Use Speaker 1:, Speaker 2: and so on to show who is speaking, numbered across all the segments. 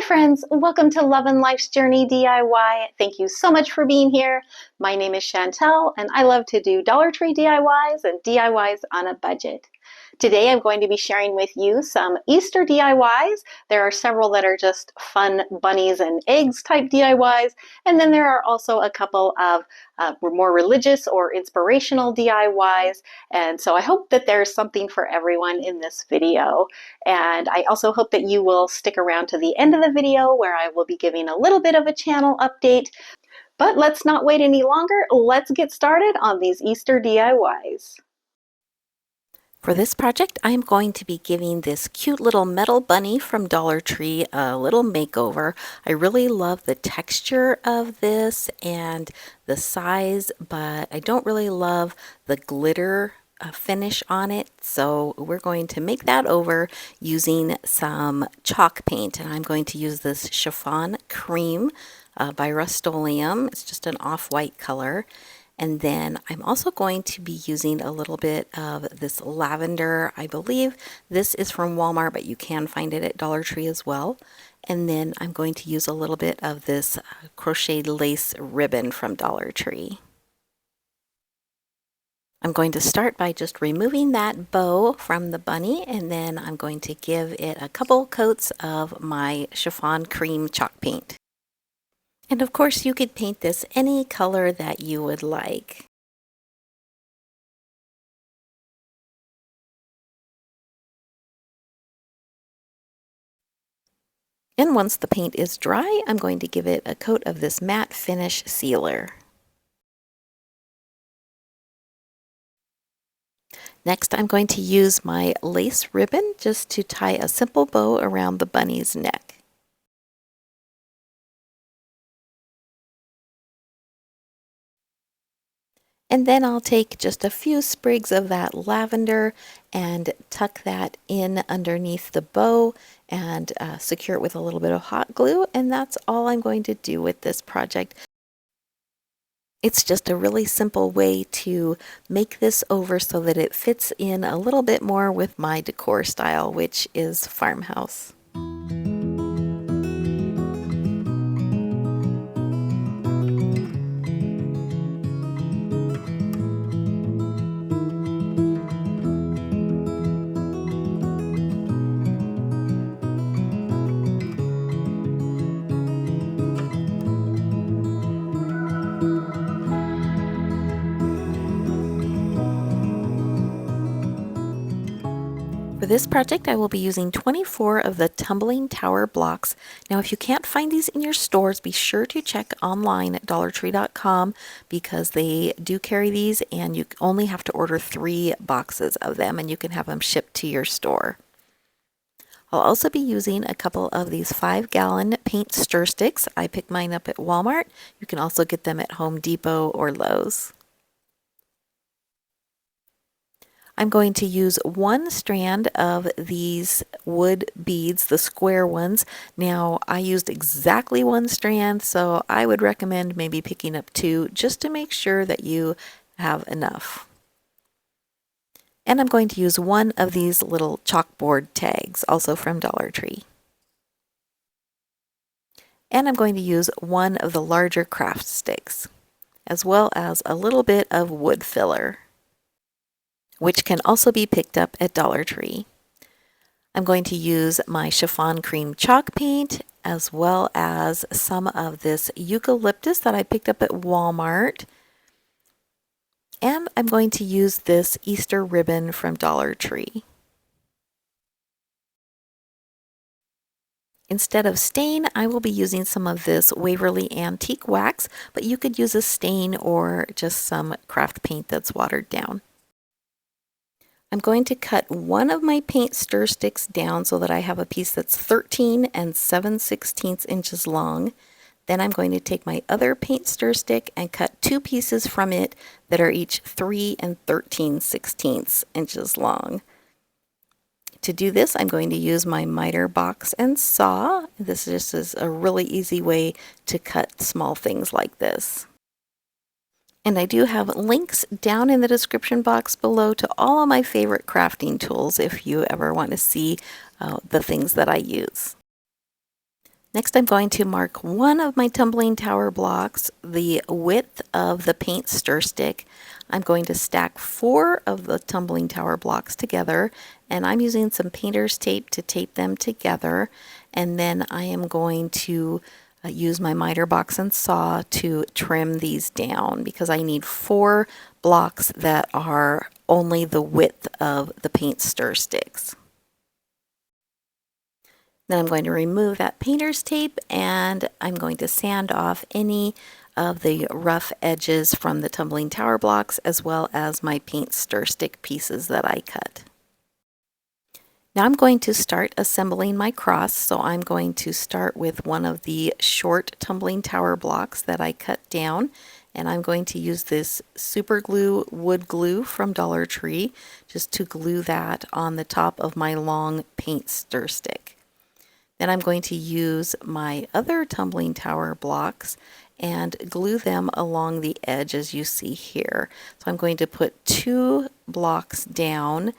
Speaker 1: Hi friends, welcome to Lovin' Life's Journey DIY. Thank you so much for being here. My name is Chantel and I love to do Dollar Tree DIYs and DIYs on a budget. Today I'm going to be sharing with you some Easter DIYs. There are several that are just fun bunnies and eggs type DIYs, and then there are also a couple of more religious or inspirational DIYs. And so I hope that there's something for everyone in this video. And I also hope that you will stick around to the end of the video where I will be giving a little bit of a channel update. But let's not wait any longer. Let's get started on these Easter DIYs.
Speaker 2: For this project, I'm going to be giving this cute little metal bunny from Dollar Tree a little makeover. I really love the texture of this and the size, but I don't really love the glitter finish on it. So we're going to make that over using some chalk paint, and I'm going to use this Chiffon Cream by Rust-Oleum. It's just an off-white color. And then I'm also going to be using a little bit of this lavender. I believe this is from Walmart, but you can find it at Dollar Tree as well. And then I'm going to use a little bit of this crocheted lace ribbon from Dollar Tree. I'm going to start by just removing that bow from the bunny, and then I'm going to give it a couple coats of my Chiffon Cream chalk paint. And of course, you could paint this any color that you would like. And once the paint is dry, I'm going to give it a coat of this matte finish sealer. Next, I'm going to use my lace ribbon just to tie a simple bow around the bunny's neck. And then I'll take just a few sprigs of that lavender and tuck that in underneath the bow and secure it with a little bit of hot glue. And that's all I'm going to do with this project. It's just a really simple way to make this over so that it fits in a little bit more with my decor style, which is farmhouse. For this project, I will be using 24 of the tumbling tower blocks. Now, if you can't find these in your stores, be sure to check online at dollartree.com because they do carry these, and you only have to order 3 boxes of them, and you can have them shipped to your store. I'll also be using a couple of these 5-gallon paint stir sticks. I picked mine up at Walmart. You can also get them at Home Depot or Lowe's. I'm going to use 1 strand of these wood beads, the square ones. Now, I used exactly 1 strand, so I would recommend maybe picking up 2 just to make sure that you have enough. And I'm going to use 1 of these little chalkboard tags, also from Dollar Tree. And I'm going to use 1 of the larger craft sticks, as well as a little bit of wood filler, which can also be picked up at Dollar Tree. I'm going to use my Chiffon Cream chalk paint, as well as some of this eucalyptus that I picked up at Walmart. And I'm going to use this Easter ribbon from Dollar Tree. Instead of stain, I will be using some of this Waverly Antique Wax, but you could use a stain or just some craft paint that's watered down. I'm going to cut 1 of my paint stir sticks down so that I have a piece that's 13 and 7/16 inches long. Then I'm going to take my other paint stir stick and cut 2 pieces from it that are each 3 and 13/16 inches long. To do this, I'm going to use my miter box and saw. This just is a really easy way to cut small things like this. And I do have links down in the description box below to all of my favorite crafting tools if you ever want to see the things that I use. Next, I'm going to mark one of my tumbling tower blocks, the width of the paint stir stick. I'm going to stack 4 of the tumbling tower blocks together, and I'm using some painter's tape to tape them together. And then I am going to use my miter box and saw to trim these down because I need 4 blocks that are only the width of the paint stir sticks. Then I'm going to remove that painter's tape and I'm going to sand off any of the rough edges from the tumbling tower blocks as well as my paint stir stick pieces that I cut. Now I'm going to start assembling my cross, so I'm going to start with one of the short tumbling tower blocks that I cut down, and I'm going to use this super glue wood glue from Dollar Tree just to glue that on the top of my long paint stir stick. Then I'm going to use my other tumbling tower blocks and glue them along the edge as you see here. So I'm going to put 2 blocks down,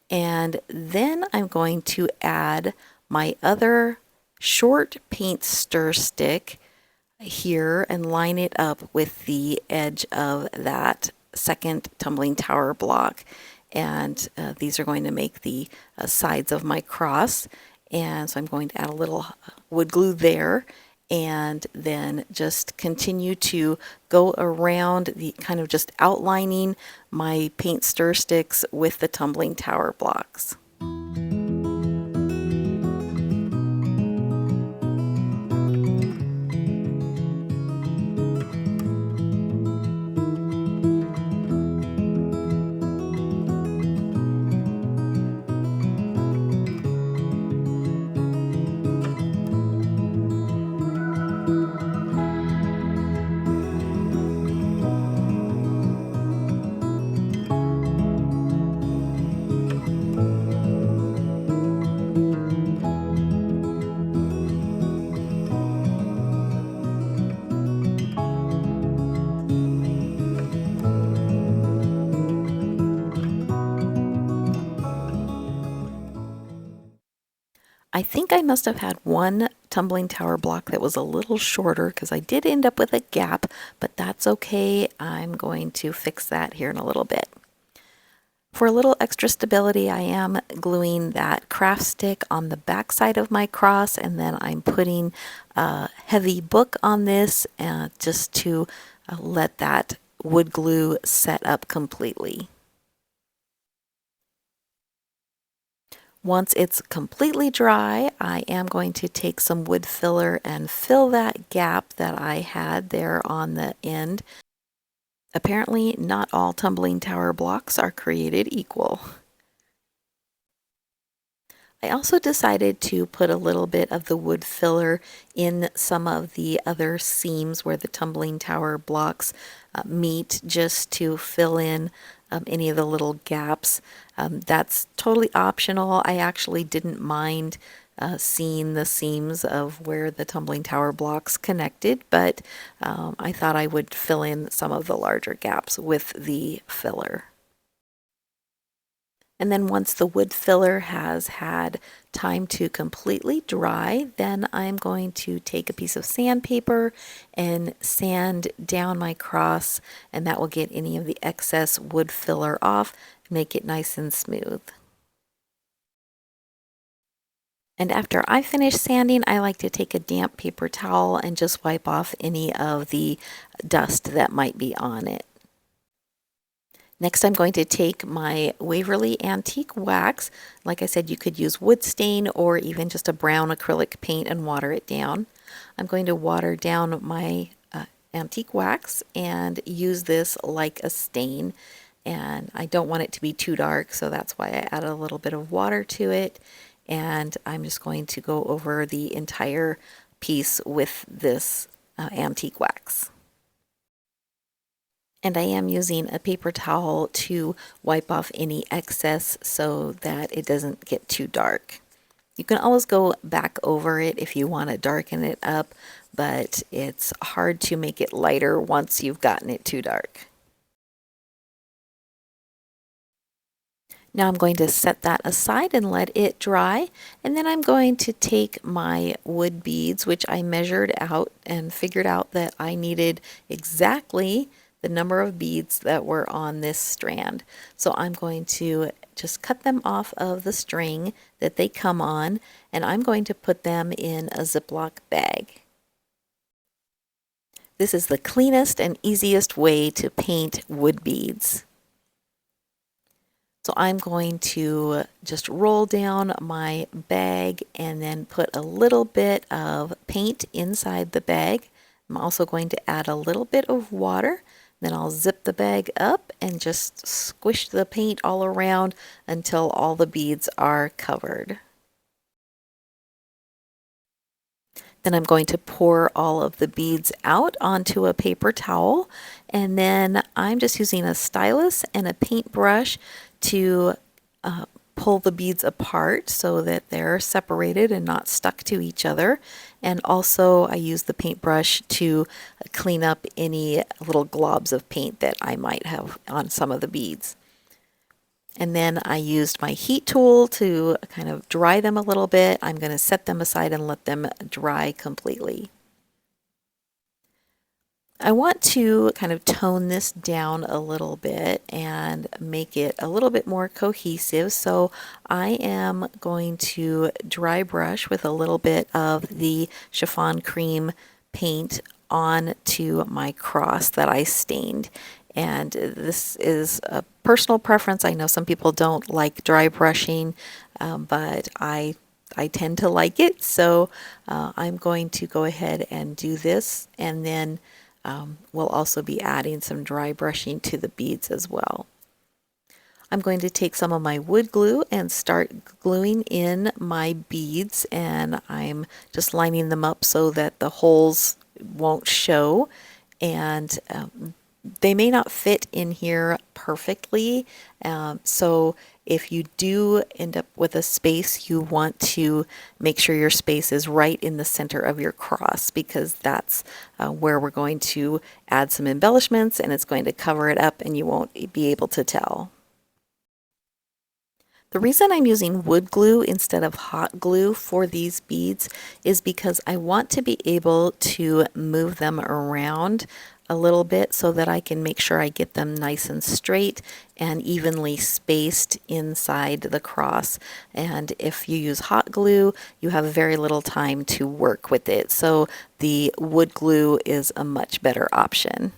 Speaker 2: and then I'm going to add my other short paint stir stick here and line it up with the edge of that second tumbling tower block. And these are going to make the sides of my cross. And so I'm going to add a little wood glue there and then just continue to go around the kind of just outlining my paint stir sticks with the tumbling tower blocks. I think I must have had one tumbling tower block that was a little shorter because I did end up with a gap, but that's okay. I'm going to fix that here in a little bit. For a little extra stability, I am gluing that craft stick on the back side of my cross, and then I'm putting a heavy book on this just to let that wood glue set up completely. Once it's completely dry, I am going to take some wood filler and fill that gap that I had there on the end. Apparently, not all tumbling tower blocks are created equal. I also decided to put a little bit of the wood filler in some of the other seams where the tumbling tower blocks meet, just to fill in any of the little gaps. That's totally optional. I actually didn't mind seeing the seams of where the tumbling tower blocks connected, but I thought I would fill in some of the larger gaps with the filler. And then once the wood filler has had time to completely dry, then I'm going to take a piece of sandpaper and sand down my cross, and that will get any of the excess wood filler off, make it nice and smooth. And after I finish sanding, I like to take a damp paper towel and just wipe off any of the dust that might be on it. Next, I'm going to take my Waverly Antique Wax. Like I said, you could use wood stain or even just a brown acrylic paint and water it down. I'm going to water down my antique wax and use this like a stain. And I don't want it to be too dark, so that's why I add a little bit of water to it. And I'm just going to go over the entire piece with this antique wax. And I am using a paper towel to wipe off any excess so that it doesn't get too dark. You can always go back over it if you want to darken it up, but it's hard to make it lighter once you've gotten it too dark. Now I'm going to set that aside and let it dry, and then I'm going to take my wood beads, which I measured out and figured out that I needed exactly the number of beads that were on this strand. So I'm going to just cut them off of the string that they come on, and I'm going to put them in a Ziploc bag. This is the cleanest and easiest way to paint wood beads. So I'm going to just roll down my bag and then put a little bit of paint inside the bag. I'm also going to add a little bit of water. Then I'll zip the bag up and just squish the paint all around until all the beads are covered. Then I'm going to pour all of the beads out onto a paper towel, and then I'm just using a stylus and a paintbrush to pull the beads apart so that they're separated and not stuck to each other. And also I use the paintbrush to clean up any little globs of paint that I might have on some of the beads. And then I used my heat tool to kind of dry them a little bit. I'm going to set them aside and let them dry completely. I want to kind of tone this down a little bit and make it a little bit more cohesive. So I am going to dry brush with a little bit of the chiffon cream paint onto my cross that I stained. And this is a personal preference. I know some people don't like dry brushing, but I tend to like it. So I'm going to go ahead and do this, and then we'll also be adding some dry brushing to the beads as well. I'm going to take some of my wood glue and start gluing in my beads, and I'm just lining them up so that the holes won't show, and they may not fit in here perfectly, so if you do end up with a space, you want to make sure your space is right in the center of your cross, because that's where we're going to add some embellishments, and it's going to cover it up and you won't be able to tell. The reason I'm using wood glue instead of hot glue for these beads is because I want to be able to move them around a little bit so that I can make sure I get them nice and straight and evenly spaced inside the cross. And if you use hot glue, you have very little time to work with it. So the wood glue is a much better option.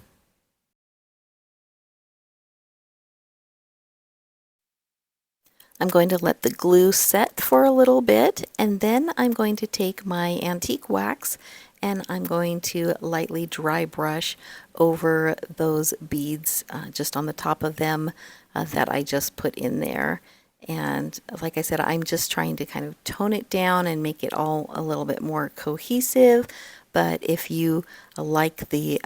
Speaker 2: I'm going to let the glue set for a little bit, and then I'm going to take my antique wax and I'm going to lightly dry brush over those beads just on the top of them that I just put in there. And like I said, I'm just trying to kind of tone it down and make it all a little bit more cohesive. But if you like the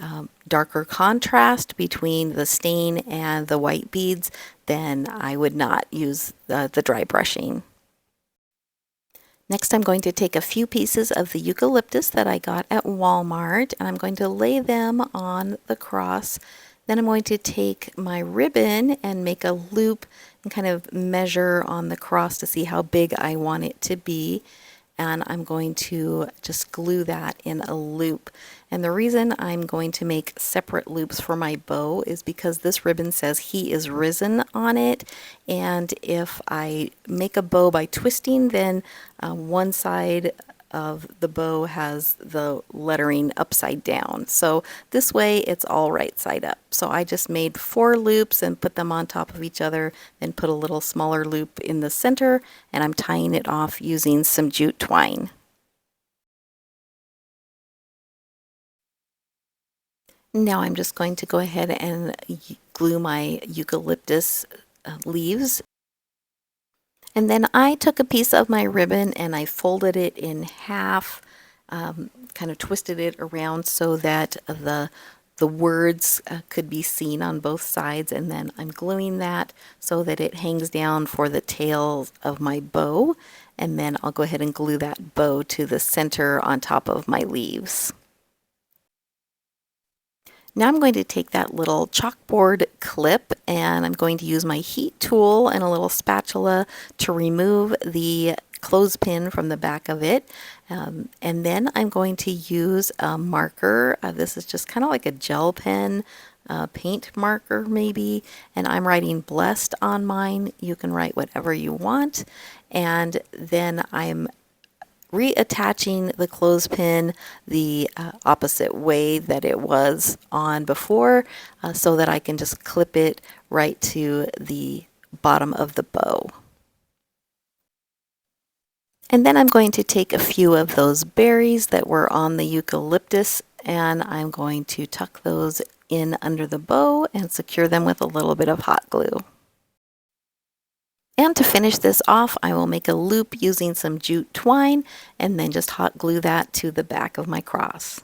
Speaker 2: darker contrast between the stain and the white beads, then I would not use the dry brushing. Next, I'm going to take a few pieces of the eucalyptus that I got at Walmart, and I'm going to lay them on the cross. Then I'm going to take my ribbon and make a loop and kind of measure on the cross to see how big I want it to be. And I'm going to just glue that in a loop. And the reason I'm going to make separate loops for my bow is because this ribbon says "He is risen" on it. And if I make a bow by twisting, then one side of the bow has the lettering upside down. So this way it's all right side up. So I just made 4 loops and put them on top of each other, then put a little smaller loop in the center, and I'm tying it off using some jute twine. Now I'm just going to go ahead and glue my eucalyptus leaves. And then I took a piece of my ribbon and I folded it in half, kind of twisted it around so that the words could be seen on both sides, and then I'm gluing that so that it hangs down for the tail of my bow, and then I'll go ahead and glue that bow to the center on top of my leaves. Now I'm going to take that little chalkboard clip and I'm going to use my heat tool and a little spatula to remove the clothespin from the back of it. And then I'm going to use a marker. This is just kind of like a gel pen paint marker maybe, and I'm writing blessed on mine. You can write whatever you want. And then I'm reattaching the clothespin the opposite way that it was on before, so that I can just clip it right to the bottom of the bow. And then I'm going to take a few of those berries that were on the eucalyptus and I'm going to tuck those in under the bow and secure them with a little bit of hot glue. And to finish this off, I will make a loop using some jute twine and then just hot glue that to the back of my cross.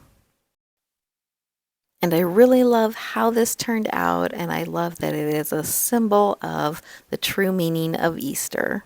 Speaker 2: And I really love how this turned out, and I love that it is a symbol of the true meaning of Easter.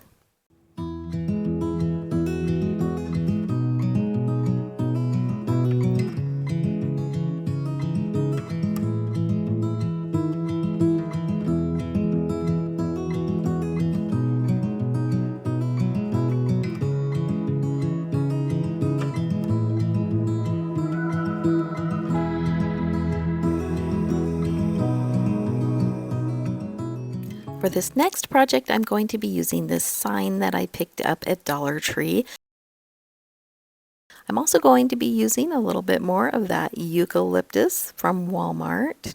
Speaker 2: For this next project, I'm going to be using this sign that I picked up at Dollar Tree. I'm also going to be using a little bit more of that eucalyptus from Walmart.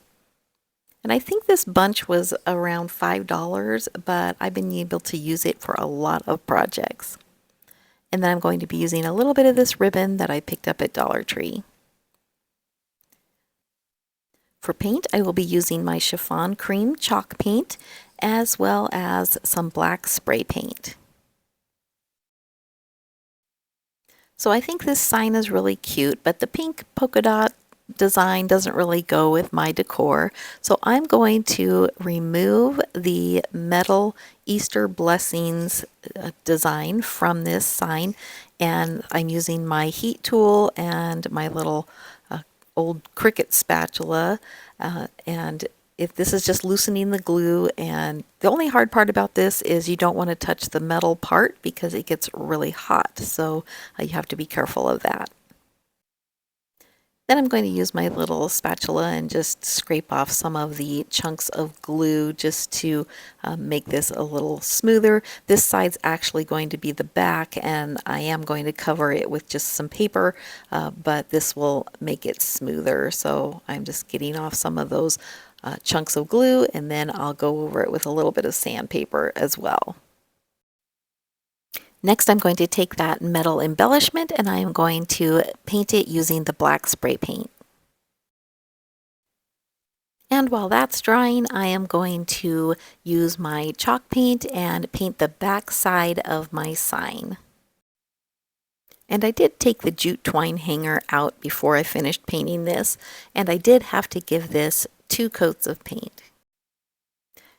Speaker 2: And I think this bunch was around $5, but I've been able to use it for a lot of projects. And then I'm going to be using a little bit of this ribbon that I picked up at Dollar Tree. For paint, I will be using my chiffon cream chalk paint as well as some black spray paint. So I think this sign is really cute, but the pink polka dot design doesn't really go with my decor. So I'm going to remove the metal Easter blessings design from this sign, and I'm using my heat tool and my little old Cricut spatula, and if this is just loosening the glue, and the only hard part about this is you don't want to touch the metal part because it gets really hot, so you have to be careful of that. Then I'm going to use my little spatula and just scrape off some of the chunks of glue just to make this a little smoother. This side's actually going to be the back, and I am going to cover it with just some paper, but this will make it smoother. So I'm just getting off some of those chunks of glue, and then I'll go over it with a little bit of sandpaper as well. Next, I'm going to take that metal embellishment and I am going to paint it using the black spray paint. And while that's drying, I am going to use my chalk paint and paint the back side of my sign. And I did take the jute twine hanger out before I finished painting this, and I did have to give this 2 coats of paint.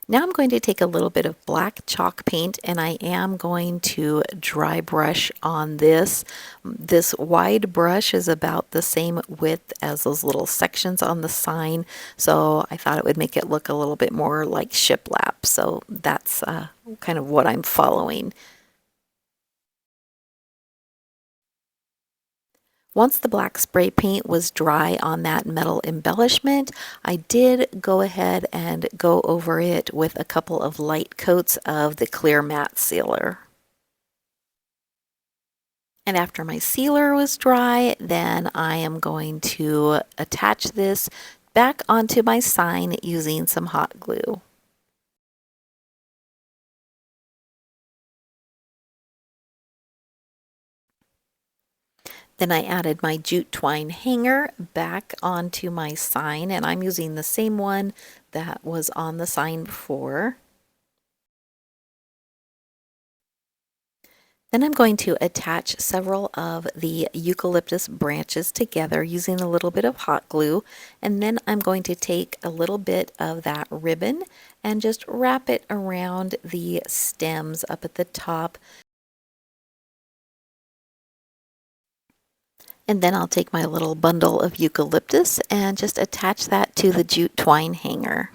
Speaker 2: Now I'm going to take a little bit of black chalk paint and I am going to dry brush on this. This wide brush is about the same width as those little sections on the sign, so I thought it would make it look a little bit more like shiplap. So that's kind of what I'm following. Once the black spray paint was dry on that metal embellishment, I did go ahead and go over it with a couple of light coats of the clear matte sealer. And after my sealer was dry, then I am going to attach this back onto my sign using some hot glue. Then I added my jute twine hanger back onto my sign, and I'm using the same one that was on the sign before. Then I'm going to attach several of the eucalyptus branches together using a little bit of hot glue, and then I'm going to take a little bit of that ribbon and just wrap it around the stems up at the top. And then I'll take my little bundle of eucalyptus and just attach that to the jute twine hanger.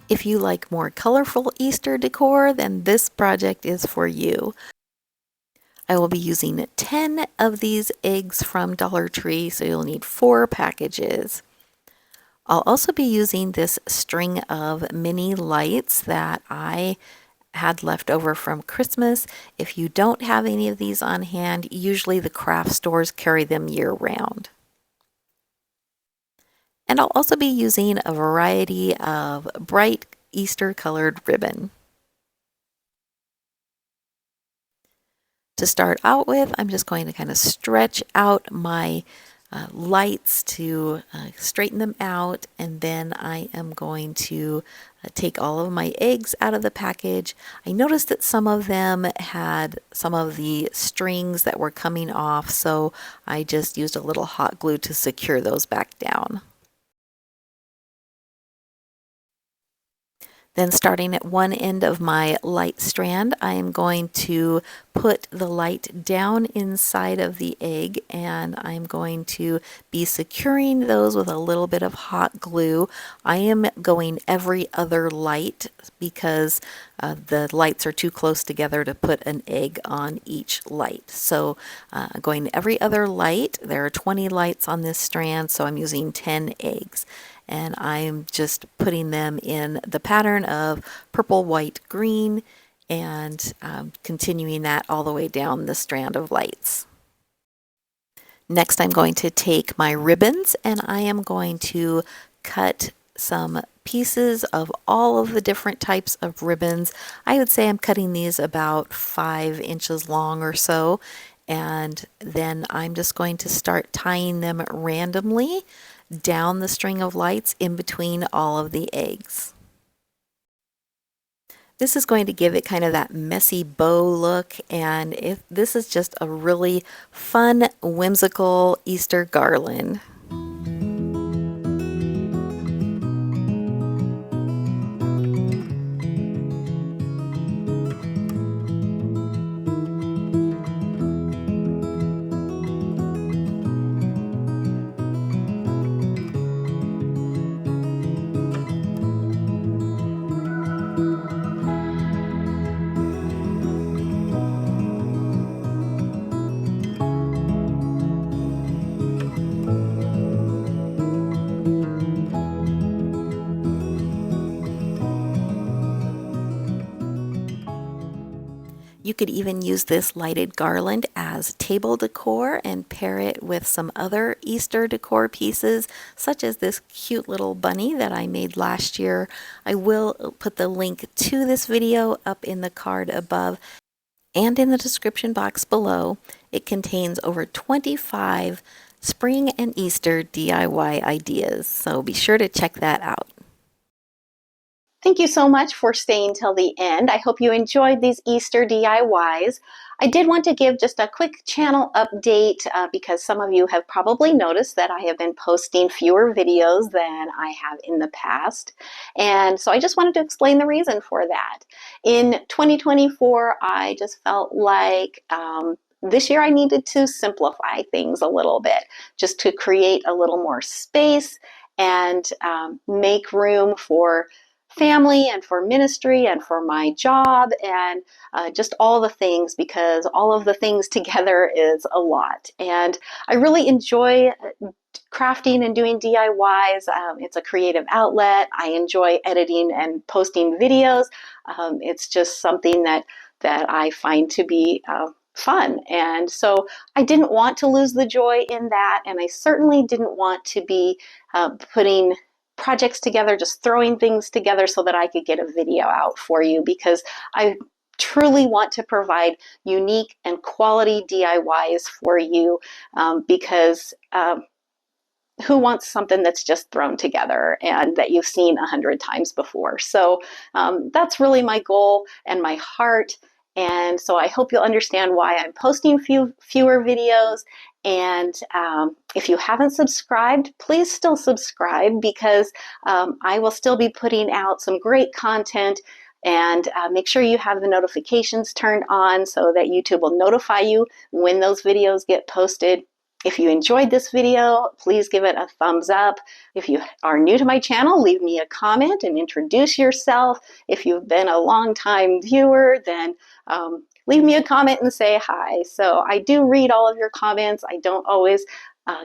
Speaker 2: If you like more colorful Easter decor, then this project is for you. I will be using 10 of these eggs from Dollar Tree, so you'll need 4 packages. I'll also be using this string of mini lights that I had left over from Christmas. If you don't have any of these on hand, usually the craft stores carry them year round. And I'll also be using a variety of bright Easter colored ribbon. To start out with, I'm just going to kind of stretch out my lights to straighten them out, and then I am going to take all of my eggs out of the package. I noticed that some of them had some of the strings that were coming off, so I just used a little hot glue to secure those back down. Then starting at one end of my light strand, I am going to put the light down inside of the egg, and I'm going to be securing those with a little bit of hot glue. I am going every other light because the lights are too close together to put an egg on each light. So going every other light. There are 20 lights on this strand, so I'm using 10 eggs. And I'm just putting them in the pattern of purple, white, green, and continuing that all the way down the strand of lights. Next, I'm going to take my ribbons and I am going to cut some pieces of all of the different types of ribbons. I would say I'm cutting these about 5 inches long or so, and then I'm just going to start tying them randomly down the string of lights in between all of the eggs. This is going to give it kind of that messy bow look, and this is just a really fun, whimsical Easter garland. You could even use this lighted garland as table decor and pair it with some other Easter decor pieces, such as this cute little bunny that I made last year. I will put the link to this video up in the card above and in the description box below. It contains over 25 spring and Easter DIY ideas, so be sure to check that out.
Speaker 1: Thank you so much for staying till the end. I hope you enjoyed these Easter DIYs. I did want to give just a quick channel update because some of you have probably noticed that I have been posting fewer videos than I have in the past. And so I just wanted to explain the reason for that. In 2024, I just felt like this year I needed to simplify things a little bit, just to create a little more space and make room for family and for ministry and for my job and just all the things, because all of the things together is a lot. And I really enjoy crafting and doing DIYs. It's a creative outlet. I enjoy editing and posting videos. It's just something that I find to be fun. And so I didn't want to lose the joy in that. And I certainly didn't want to be putting projects together, just throwing things together so that I could get a video out for you, because I truly want to provide unique and quality DIYs for you, because who wants something that's just thrown together and that you've seen 100 times before? So that's really my goal and my heart. And so I hope you'll understand why I'm posting fewer videos. And if you haven't subscribed, please still subscribe, because I will still be putting out some great content. And make sure you have the notifications turned on so that YouTube will notify you when those videos get posted. If you enjoyed this video, please give it a thumbs up. If you are new to my channel, leave me a comment and introduce yourself. If you've been a long-time viewer, then leave me a comment and say hi. So I do read all of your comments. I don't always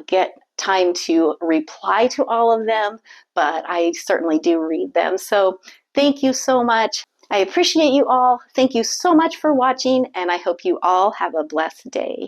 Speaker 1: get time to reply to all of them, but I certainly do read them. So thank you so much. I appreciate you all. Thank you so much for watching, and I hope you all have a blessed day.